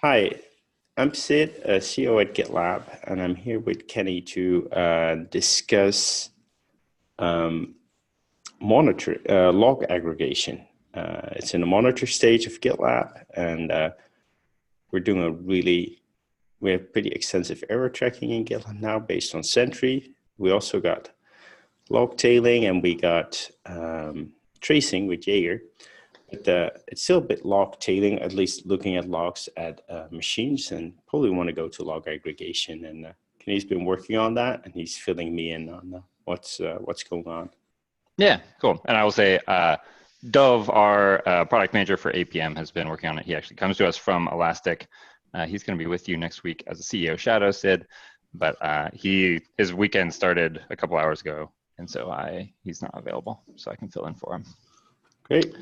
Hi, I'm Sid, CEO at GitLab, and I'm here with Kenny to discuss log aggregation. It's in the monitor stage of GitLab, and we have pretty extensive error tracking in GitLab now based on Sentry. We also got logtailing, and we got tracing with Jaeger. But it's still a bit log tailing, at least looking at logs at machines, and probably want to go to log aggregation. And Kenny's been working on that, and he's filling me in on what's going on. Yeah, cool. And I will say, Dove, our product manager for APM, has been working on it. He actually comes to us from Elastic. He's going to be with you next week as a CEO Shadow, Sid, but his weekend started a couple hours ago, and so he's not available, so I can fill in for him. Great.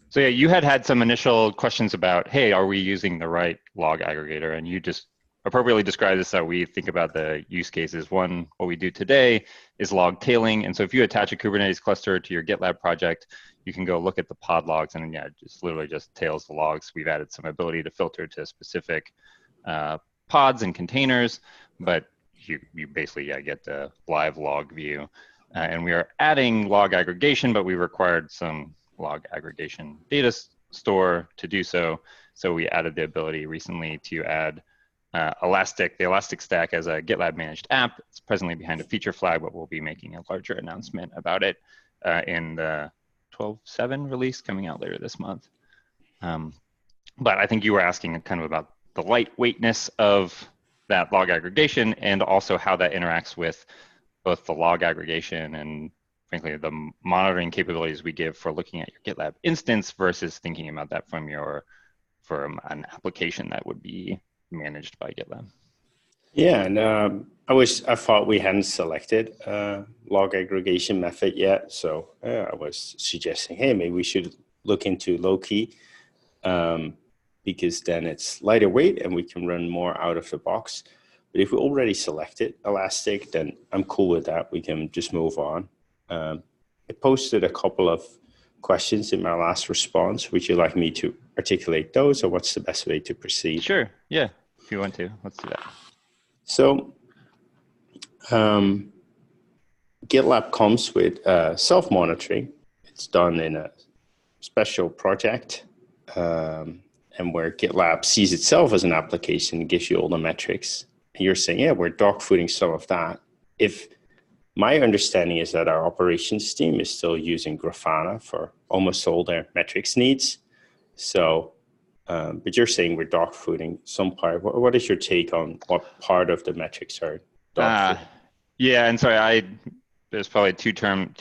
So yeah, you had some initial questions about, hey, are we using the right log aggregator? And you just appropriately described this, how we think about the use cases. One, what we do today is log tailing. And so if you attach a Kubernetes cluster to your GitLab project, you can go look at the pod logs, and yeah, just literally just tails the logs. We've added some ability to filter to specific pods and containers, but you basically get the live log view. And we are adding log aggregation, but we required some log aggregation data store to do so. So we added the ability recently to add the Elastic Stack as a GitLab managed app. It's presently behind a feature flag, but we'll be making a larger announcement about it in the 12.7 release coming out later this month. But I think you were asking kind of about the lightweightness of that log aggregation, and also how that interacts with both the log aggregation and frankly, the monitoring capabilities we give for looking at your GitLab instance versus thinking about that from an application that would be managed by GitLab. Yeah, and I thought we hadn't selected log aggregation method yet, so I was suggesting, hey, maybe we should look into low-key, because then it's lighter weight and we can run more out of the box. But if we already selected Elastic, then I'm cool with that. We can just move on. I posted a couple of questions in my last response. Would you like me to articulate those, or what's the best way to proceed? Sure, yeah, if you want to, let's do that. So GitLab comes with self-monitoring. It's done in a special project, and where GitLab sees itself as an application, gives you all the metrics. And you're saying, yeah, we're dogfooding some of that. My understanding is that our operations team is still using Grafana for almost all their metrics needs. So, but you're saying we're dogfooding some part. What is your take on what part of the metrics are dogfooding? Yeah, and sorry, there's probably two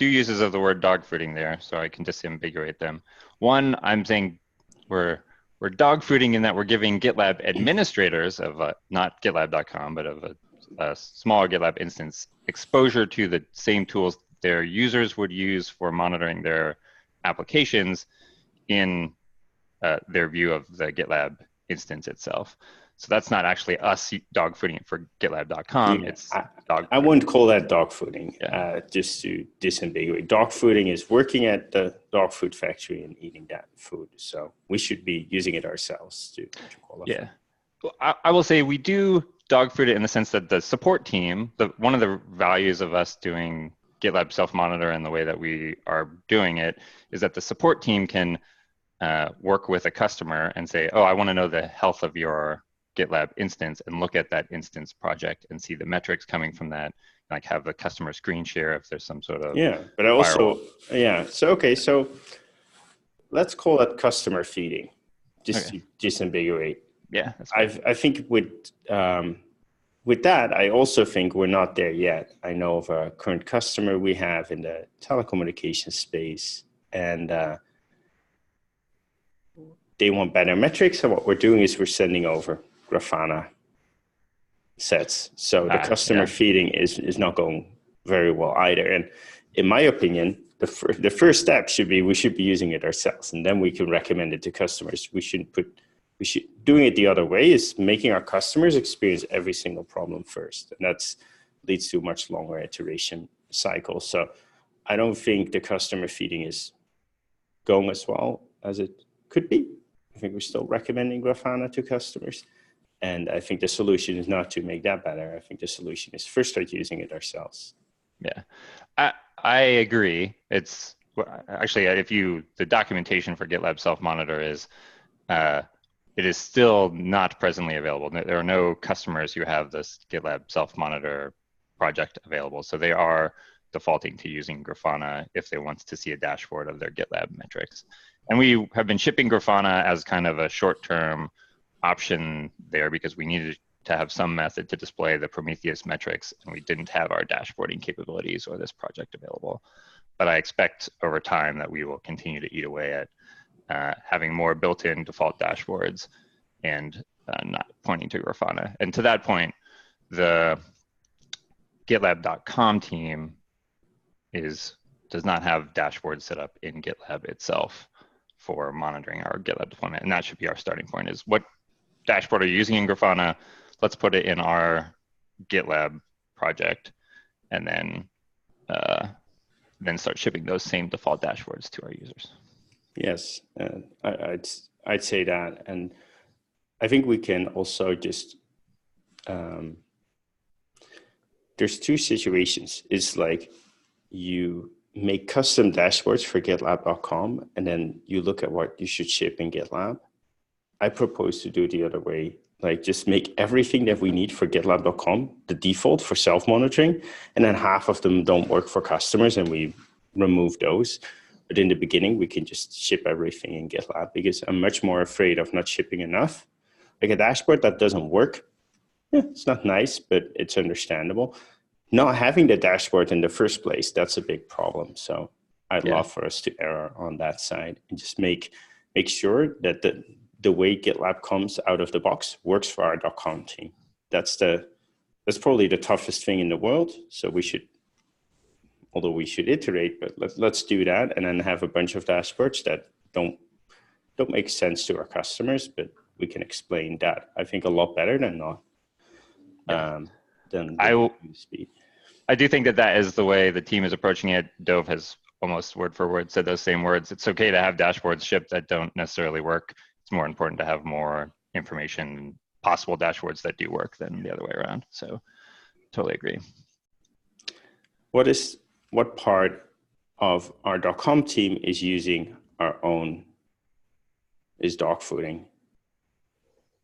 uses of the word dogfooding there, so I can disambiguate them. One, I'm saying we're dogfooding in that we're giving GitLab administrators of not GitLab.com, but of a smaller GitLab instance exposure to the same tools their users would use for monitoring their applications in their view of the GitLab instance itself. So that's not actually us dogfooding it for GitLab.com. Yeah, it's dogfooding. I wouldn't call that dogfooding, just to disambiguate. Dogfooding is working at the dog food factory and eating that food. So we should be using it ourselves to qualify. Yeah, well, I will say we do dogfood it in the sense that the support team, one of the values of us doing GitLab self-monitor and the way that we are doing it is that the support team can work with a customer and say, oh, I want to know the health of your GitLab instance, and look at that instance project and see the metrics coming from that, like have the customer screen share if there's some sort of but I also so let's call that customer feeding, just to disambiguate. Yeah, I think with that, I also think we're not there yet. I know of a current customer we have in the telecommunications space, and they want better metrics. And what we're doing is we're sending over Grafana sets. So the customer feeding is not going very well either. And in my opinion, the first step should be we should be using it ourselves, and then we can recommend it to customers. Doing it the other way is making our customers experience every single problem first, and that leads to a much longer iteration cycle. So I don't think the customer feeding is going as well as it could be. think we're still recommending Grafana to customers. And I think the solution is not to make that better. I think the solution is first start using it ourselves. Yeah, I agree. It's actually, the documentation for GitLab Self-Monitor is, it is still not presently available. There are no customers who have this GitLab Self-Monitor project available. So they are defaulting to using Grafana if they want to see a dashboard of their GitLab metrics. And we have been shipping Grafana as kind of a short-term option there because we needed to have some method to display the Prometheus metrics, and we didn't have our dashboarding capabilities or this project available. But I expect over time that we will continue to eat away at having more built-in default dashboards and not pointing to Grafana. And to that point, the GitLab.com team does not have dashboards set up in GitLab itself for monitoring our GitLab deployment. And that should be our starting point, is what dashboard are you using in Grafana? Let's put it in our GitLab project, and then start shipping those same default dashboards to our users. Yes, I'd say that. And I think we can also just, there's two situations. It's like you make custom dashboards for GitLab.com, and then you look at what you should ship in GitLab. I propose to do the other way, like just make everything that we need for GitLab.com the default for self-monitoring, and then half of them don't work for customers, and we remove those. But in the beginning, we can just ship everything in GitLab, because I'm much more afraid of not shipping enough. Like a dashboard that doesn't work, it's not nice, but it's understandable. Not having the dashboard in the first place, that's a big problem. So I'd love for us to err on that side and just make sure that the way GitLab comes out of the box works for our .com team. That's probably the toughest thing in the world. So we should iterate, but let's do that, and then have a bunch of dashboards that don't make sense to our customers, but we can explain that, I think, a lot better than not. Speed. I do think that is the way the team is approaching it. Dove has almost word for word said those same words. It's okay to have dashboards shipped that don't necessarily work. It's more important to have more information and possible dashboards that do work than the other way around. So totally agree. What part of our .com team is using is dogfooding?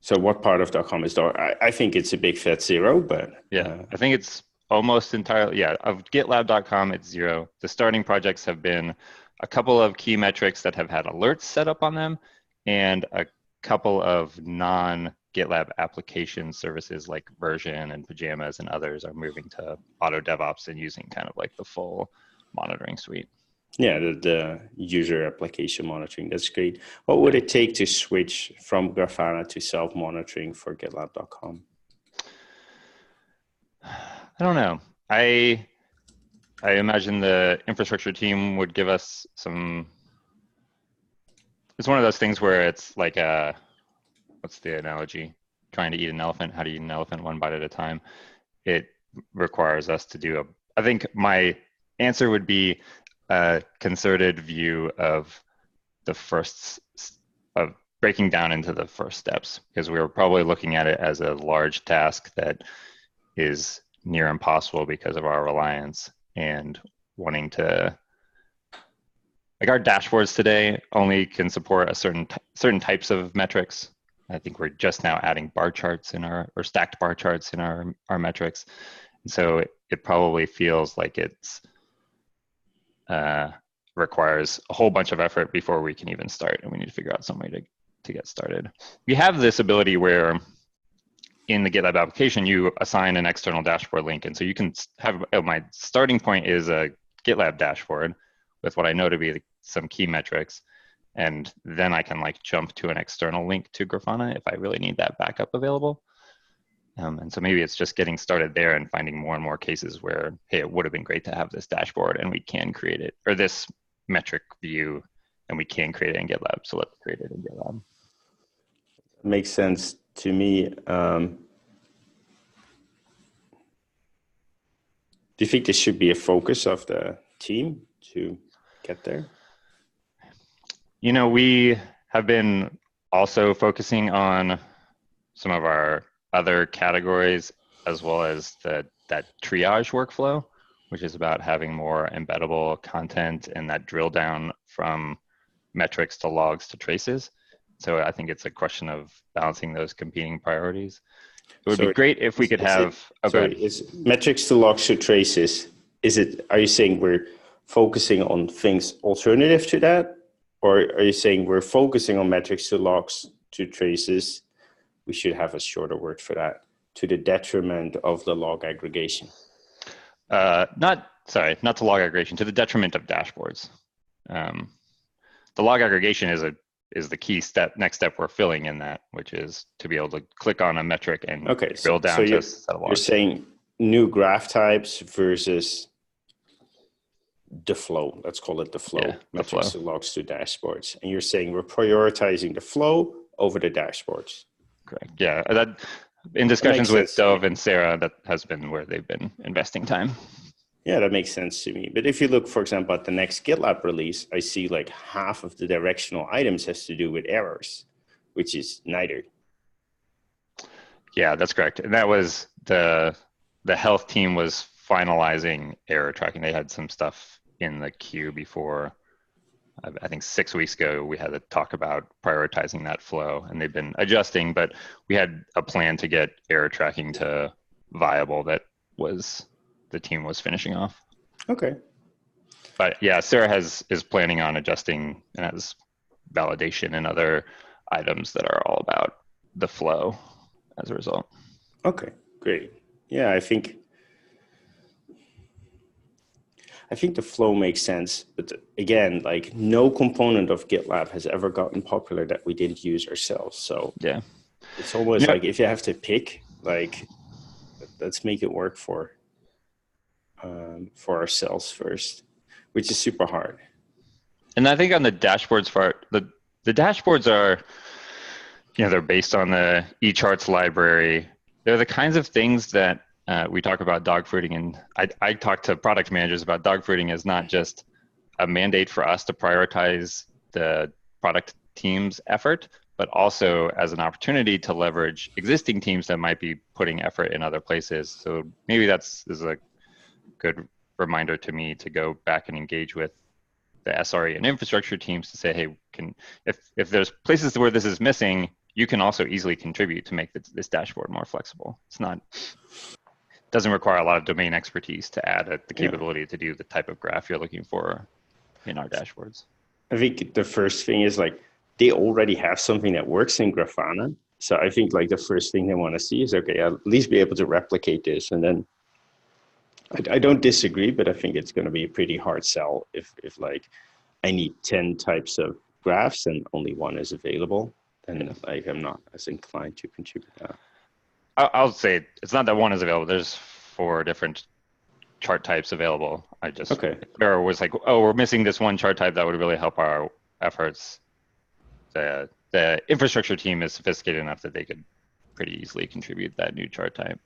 So what part of .com is dog? I think it's a big fat zero, but I think it's almost entirely, of GitLab.com, it's zero. The starting projects have been a couple of key metrics that have had alerts set up on them, and a couple of non-GitLab application services like Version and Pajamas and others are moving to Auto DevOps and using kind of like the full monitoring suite. Yeah, the user application monitoring, that's great. What would it take to switch from Grafana to self-monitoring for GitLab.com? I don't know. I imagine the infrastructure team would give us some. It's one of those things where it's like what's the analogy? Trying to eat an elephant. How do you eat an elephant one bite at a time? It requires us to do I think my answer would be a concerted view of of breaking down into the first steps, because we were probably looking at it as a large task that is near impossible because of our reliance, and wanting to, like, our dashboards today only can support a certain types of metrics. I think we're just now adding bar charts or stacked bar charts in our metrics. And so it probably feels like it's requires a whole bunch of effort before we can even start, and we need to figure out some way to get started. We have this ability where in the GitLab application, you assign an external dashboard link. And so you can have, my starting point is a GitLab dashboard with what I know to be some key metrics. And then I can like jump to an external link to Grafana if I really need that backup available. And so maybe it's just getting started there and finding more and more cases where, hey, it would have been great to have this dashboard and we can create it, or this metric view, and we can create it in GitLab. So let's create it in GitLab. Makes sense to me. Do you think this should be a focus of the team to get there? You know, we have been also focusing on some of our other categories, as well as that triage workflow, which is about having more embeddable content and that drill down from metrics to logs to traces. So I think it's a question of balancing those competing priorities. It would be great if we could have. Is metrics to logs to traces? Are you saying we're focusing on things alternative to that, or are you saying we're focusing on metrics to logs to traces? We should have a shorter word for that, to the detriment of the log aggregation. Not to log aggregation, to the detriment of dashboards. The log aggregation is the key next step we're filling in that, which is to be able to click on a metric and drill down to a set of logs. You're saying new graph types versus the flow. Let's call it the flow. Yeah, metrics to logs to dashboards. And you're saying we're prioritizing the flow over the dashboards. Correct. Yeah. That in discussions with Dov and Sarah, that has been where they've been investing time. Yeah, that makes sense to me. But if you look, for example, at the next GitLab release, I see like half of the directional items has to do with errors, which is neither. Yeah, that's correct. And that was the health team was finalizing error tracking. They had some stuff in the queue before. I think 6 weeks ago, we had to talk about prioritizing that flow, and they've been adjusting, but we had a plan to get error tracking to viable that the team was finishing off. Okay. But yeah, Sarah is planning on adjusting and has validation and other items that are all about the flow as a result. Okay, great. Yeah, I think the flow makes sense, but again, like no component of GitLab has ever gotten popular that we didn't use ourselves. So yeah, it's almost like if you have to pick, like let's make it work for ourselves first, which is super hard. And I think on the dashboards part, the dashboards are, they're based on the eCharts library. They're the kinds of things that we talk about dogfooding, and I talk to product managers about dogfooding as not just a mandate for us to prioritize the product team's effort, but also as an opportunity to leverage existing teams that might be putting effort in other places. So maybe this is a good reminder to me to go back and engage with the SRE and infrastructure teams to say, hey, if there's places where this is missing, you can also easily contribute to make this dashboard more flexible. Doesn't require a lot of domain expertise to add the capability to do the type of graph you're looking for in our dashboards. I think the first thing is like they already have something that works in Grafana. So I think like the first thing they want to see is, okay, I'll at least be able to replicate this. And then I don't disagree, but I think it's going to be a pretty hard sell if like I need 10 types of graphs and only one is available. Then like I'm not as inclined to contribute that. I'll say it's not that one is available. There's 4 different chart types available. Sarah was like, oh, we're missing this one chart type that would really help our efforts. The infrastructure team is sophisticated enough that they could pretty easily contribute that new chart type.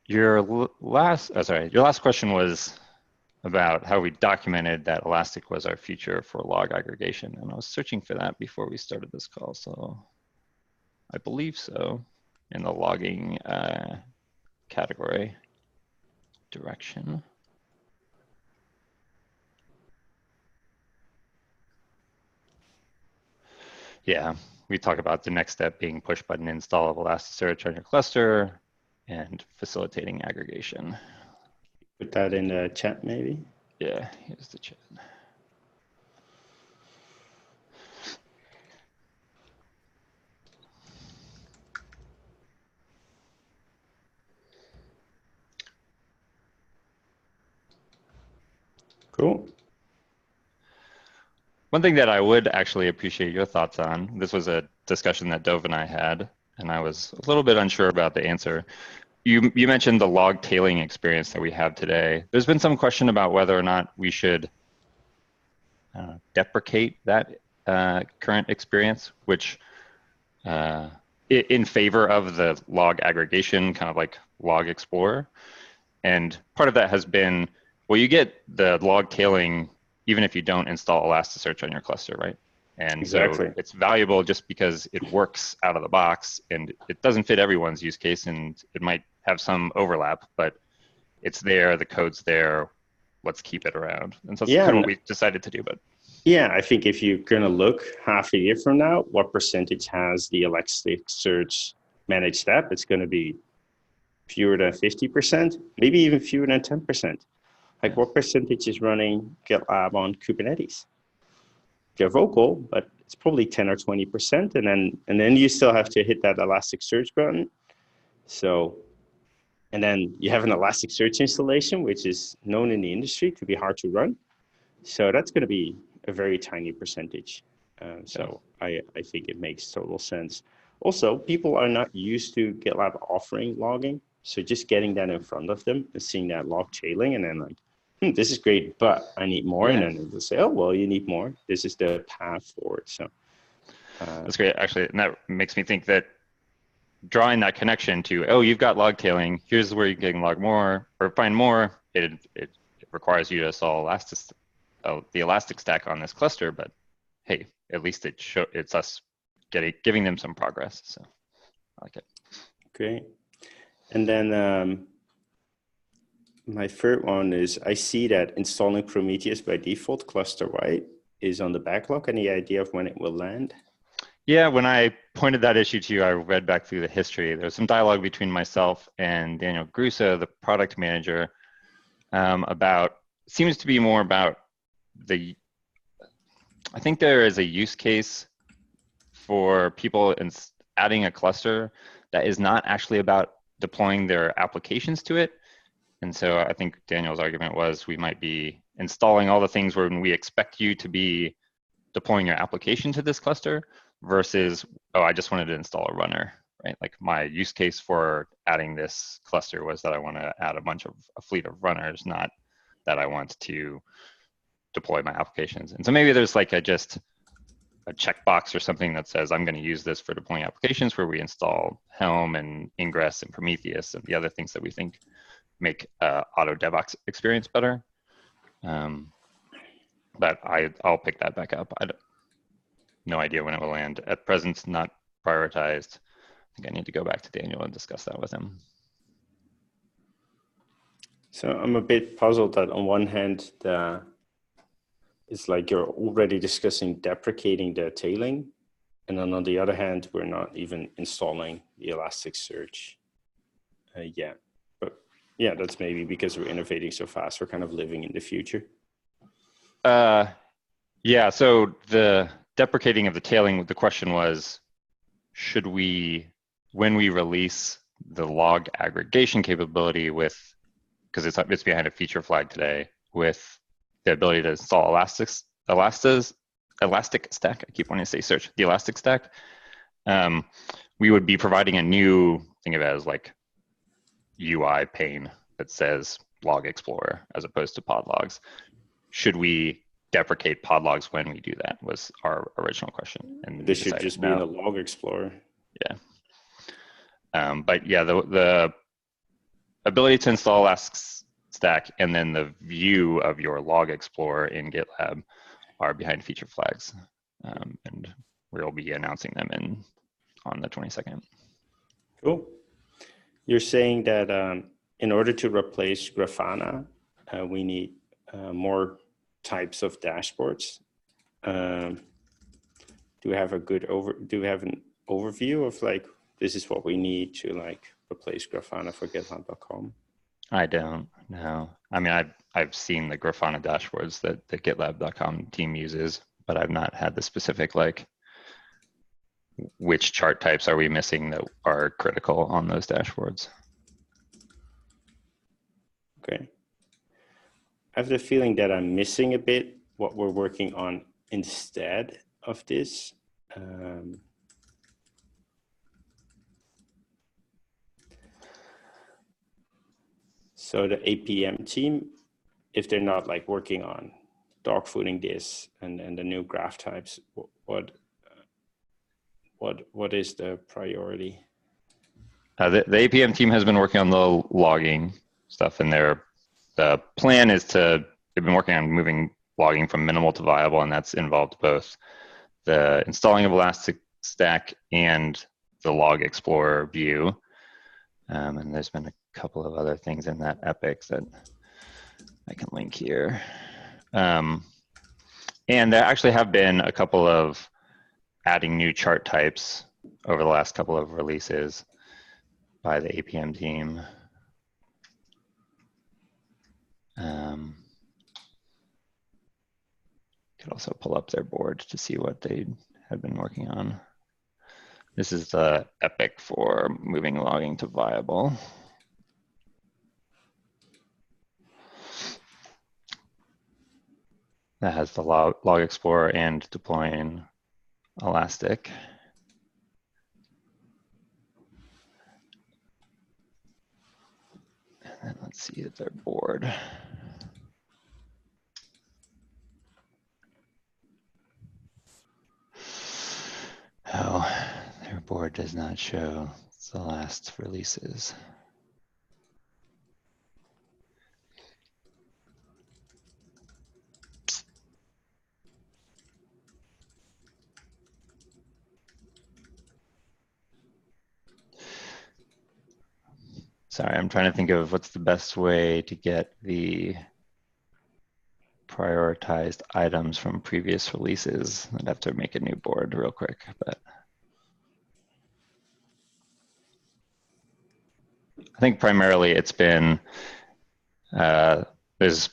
Your last question was about how we documented that Elastic was our future for log aggregation. And I was searching for that before we started this call. So I believe so in the logging category direction. Yeah, we talk about the next step being push button install of Elasticsearch on your cluster and facilitating aggregation. Put that in the chat, maybe? Yeah, here's the chat. Cool. One thing that I would actually appreciate your thoughts on, this was a discussion that Dov and I had, and I was a little bit unsure about the answer. You mentioned the log tailing experience that we have today. There's been some question about whether or not we should deprecate that current experience, which in favor of the log aggregation, kind of like Log Explorer. And part of that has been, well, you get the log tailing even if you don't install Elasticsearch on your cluster, right? And Exactly. so it's valuable just because it works out of the box, and it doesn't fit everyone's use case, and it might have some overlap, but it's there, the code's there, let's keep it around. And so that's kind of what we decided to do. But yeah, I think if you're going to look half a year from now, what percentage has the Elasticsearch managed app? It's going to be fewer than 50%, maybe even fewer than 10%. Like what percentage is running GitLab on Kubernetes? They're vocal, but it's probably 10 or 20%. And then you still have to hit that Elasticsearch button. So, and then you have an Elasticsearch installation, which is known in the industry to be hard to run. So that's going to be a very tiny percentage. So I think it makes total sense. Also, people are not used to GitLab offering logging. So just getting that in front of them and seeing that log tailing and then like, this is great, but I need more. Yeah. And then they'll say, oh, well, you need more. This is the path forward. So that's great, actually. And that makes me think that drawing that connection to, oh, you've got log tailing, here's where you can log more or find more. It requires you to install the Elastic Stack on this cluster, but hey, at least it's us giving them some progress. So I like it. Great. And then my third one is, I see that installing Prometheus by default cluster-wide is on the backlog. Any idea of when it will land? Yeah, when I pointed that issue to you, I read back through the history. There was some dialogue between myself and Daniel Grusa, the product manager, seems to be more about I think there is a use case for people adding a cluster that is not actually about deploying their applications to it. And so I think Daniel's argument was we might be installing all the things when we expect you to be deploying your application to this cluster versus, oh, I just wanted to install a runner, right? Like my use case for adding this cluster was that I want to add a fleet of runners, not that I want to deploy my applications. And so maybe there's like a checkbox or something that says I'm going to use this for deploying applications where we install Helm and Ingress and Prometheus and the other things that we think make auto DevOps experience better. But I'll pick that back up. No idea when it will land. At present, not prioritized. I think I need to go back to Daniel and discuss that with him. So I'm a bit puzzled that on one hand, it's like you're already discussing deprecating the tailing. And then on the other hand, we're not even installing the Elasticsearch yet. But yeah, that's maybe because we're innovating so fast, we're kind of living in the future. Yeah, so the deprecating of the tailing, the question was, should we, when we release the log aggregation capability because it's behind a feature flag today, with the ability to install Elastic Stack, I keep wanting to say search, the Elastic Stack, we would be providing a new, think of it as like UI pane that says Log Explorer as opposed to pod logs. Should we deprecate pod logs when we do that was our original question. And this should just be in a Log Explorer. Yeah. But yeah, the ability to install Elastic Stack and then the view of your Log Explorer in GitLab are behind feature flags. And we'll be announcing them on the 22nd. Cool. You're saying that in order to replace Grafana, we need more types of dashboards. Do we have an overview of like, this is what we need to like replace Grafana for GitLab.com? I don't know. I mean, I've seen the Grafana dashboards that the GitLab.com team uses, but I've not had the specific like, which chart types are we missing that are critical on those dashboards? Okay. I have the feeling that I'm missing a bit what we're working on instead of this. So the APM team, if they're not like working on dogfooding this and the new graph types, what is the priority? The APM team has been working on the logging. stuff in there. The plan is they've been working on moving logging from minimal to viable, and that's involved both the installing of Elasticstack and the Log Explorer view. And there's been a couple of other things in that epic that I can link here. And there actually have been a couple of adding new chart types over the last couple of releases by the APM team. Could also pull up their board to see what they have been working on. This is the epic for moving logging to viable. That has the log Explorer and deploying Elastic. And then let's see their board. Oh, their board does not show the last releases. Sorry, I'm trying to think of what's the best way to get the prioritized items from previous releases. I'd have to make a new board real quick, but I think primarily it's been, there's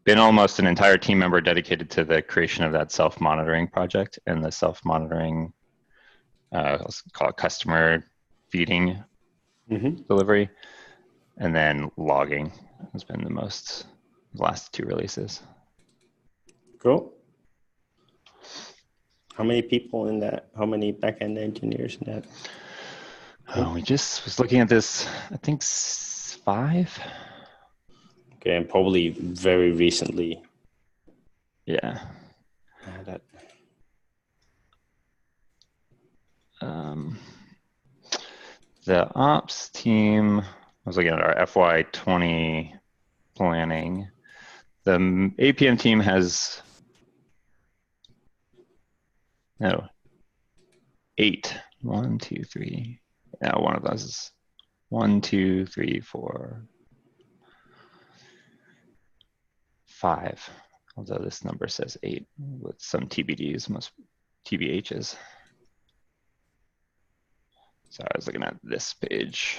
been almost an entire team member dedicated to the creation of that self-monitoring project, and the self-monitoring, let's call it customer feeding delivery, and then logging has been the last two releases. Cool. How many people in that? How many backend engineers in that? Oh, we just was looking at this, I think 5. Okay, and probably very recently. Yeah. That. The ops team, I was looking at our FY20 planning. The APM team has 8. 1, 2, 3. Yeah, one of those is 1, 2, 3, 4, 5. Although this number says 8 with some TBDs, most TBHs. So I was looking at this page.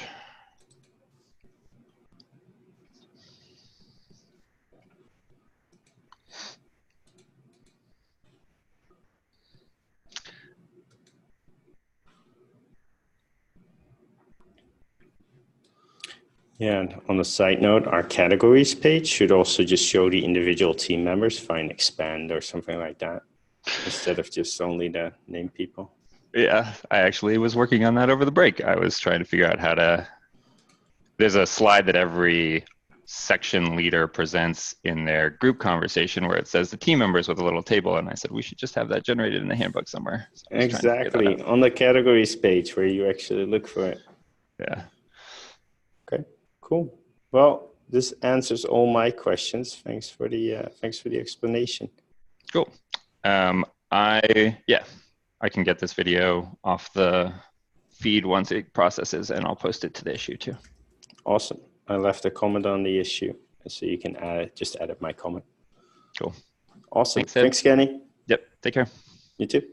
Yeah, and on the side note, our categories page should also just show the individual team members, find expand or something like that, instead of just only the named people. Yeah, I actually was working on that over the break. I was trying to figure out how to, there's a slide that every section leader presents in their group conversation where it says the team members with a little table, and I said we should just have that generated in the handbook somewhere. So exactly, on the categories page where you actually look for it. Yeah. Okay, cool. Well, this answers all my questions. Thanks for the explanation. Cool. I can get this video off the feed once it processes, and I'll post it to the issue too. Awesome. I left a comment on the issue, so you can just edit my comment. Cool. Awesome. Thanks, Kenny. Yep. Take care. You too.